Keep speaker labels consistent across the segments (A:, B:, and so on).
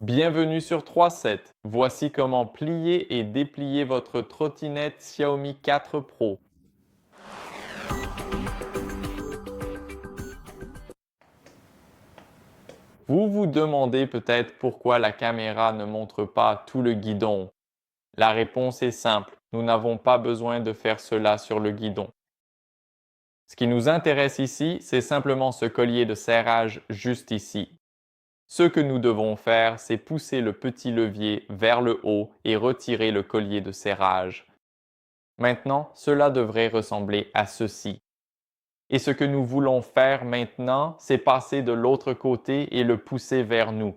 A: Bienvenue sur 3-7. Voici comment plier et déplier votre trottinette Xiaomi 4 Pro. Vous vous demandez peut-être pourquoi la caméra ne montre pas tout le guidon. La réponse est simple, nous n'avons pas besoin de faire cela sur le guidon. Ce qui nous intéresse ici, c'est simplement ce collier de serrage juste ici. Ce que nous devons faire, c'est pousser le petit levier vers le haut et retirer le collier de serrage. Maintenant, cela devrait ressembler à ceci. Et ce que nous voulons faire maintenant, c'est passer de l'autre côté et le pousser vers nous.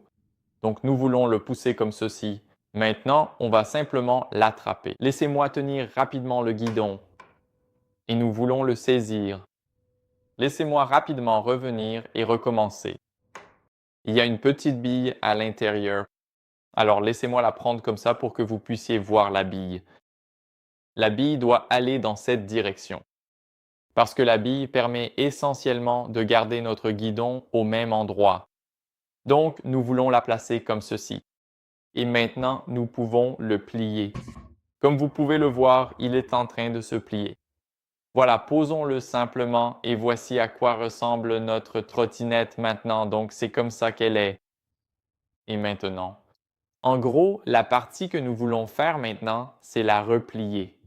A: Donc nous voulons le pousser comme ceci. Maintenant, on va simplement l'attraper. Laissez-moi tenir rapidement le guidon. Et nous voulons le saisir. Laissez-moi rapidement revenir et recommencer. Il y a une petite bille à l'intérieur. Alors laissez-moi la prendre comme ça pour que vous puissiez voir la bille. La bille doit aller dans cette direction. Parce que la bille permet essentiellement de garder notre guidon au même endroit. Donc, nous voulons la placer comme ceci. Et maintenant, nous pouvons le plier. Comme vous pouvez le voir, il est en train de se plier. Voilà, posons-le simplement et voici à quoi ressemble notre trottinette maintenant. Donc, c'est comme ça qu'elle est. Et maintenant, en gros, la partie que nous voulons faire maintenant, c'est la replier.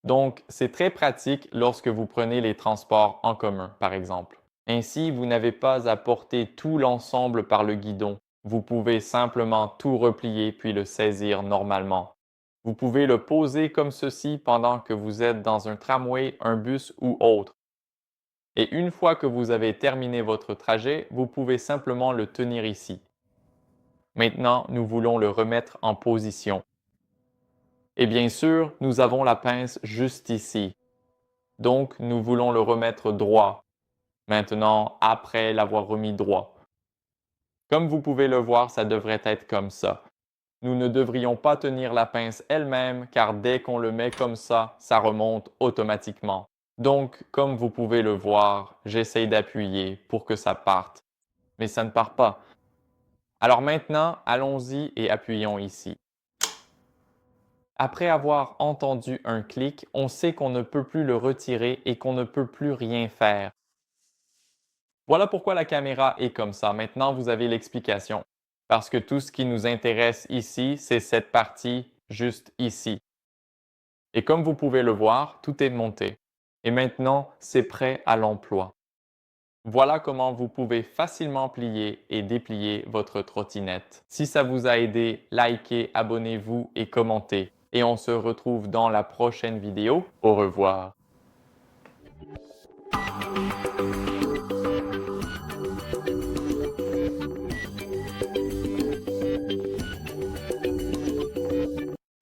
A: Donc, c'est très pratique lorsque vous prenez les transports en commun, par exemple. Ainsi, vous n'avez pas à porter tout l'ensemble par le guidon. Vous pouvez simplement tout replier puis le saisir normalement. Vous pouvez le poser comme ceci pendant que vous êtes dans un tramway, un bus ou autre. Et une fois que vous avez terminé votre trajet, vous pouvez simplement le tenir ici. Maintenant, nous voulons le remettre en position. Et bien sûr, nous avons la pince juste ici. Donc, nous voulons le remettre droit. Maintenant, après l'avoir remis droit. Comme vous pouvez le voir, ça devrait être comme ça. Nous ne devrions pas tenir la pince elle-même car dès qu'on le met comme ça remonte automatiquement. Donc, comme vous pouvez le voir, j'essaye d'appuyer pour que ça parte. Mais ça ne part pas. Alors maintenant, allons-y et appuyons ici. Après avoir entendu un clic, on sait qu'on ne peut plus le retirer et qu'on ne peut plus rien faire. Voilà pourquoi la caméra est comme ça. Maintenant, vous avez l'explication. Parce que tout ce qui nous intéresse ici, c'est cette partie juste ici. Et comme vous pouvez le voir, tout est monté. Et maintenant, c'est prêt à l'emploi. Voilà comment vous pouvez facilement plier et déplier votre trottinette. Si ça vous a aidé, likez, abonnez-vous et commentez. Et on se retrouve dans la prochaine vidéo. Au revoir.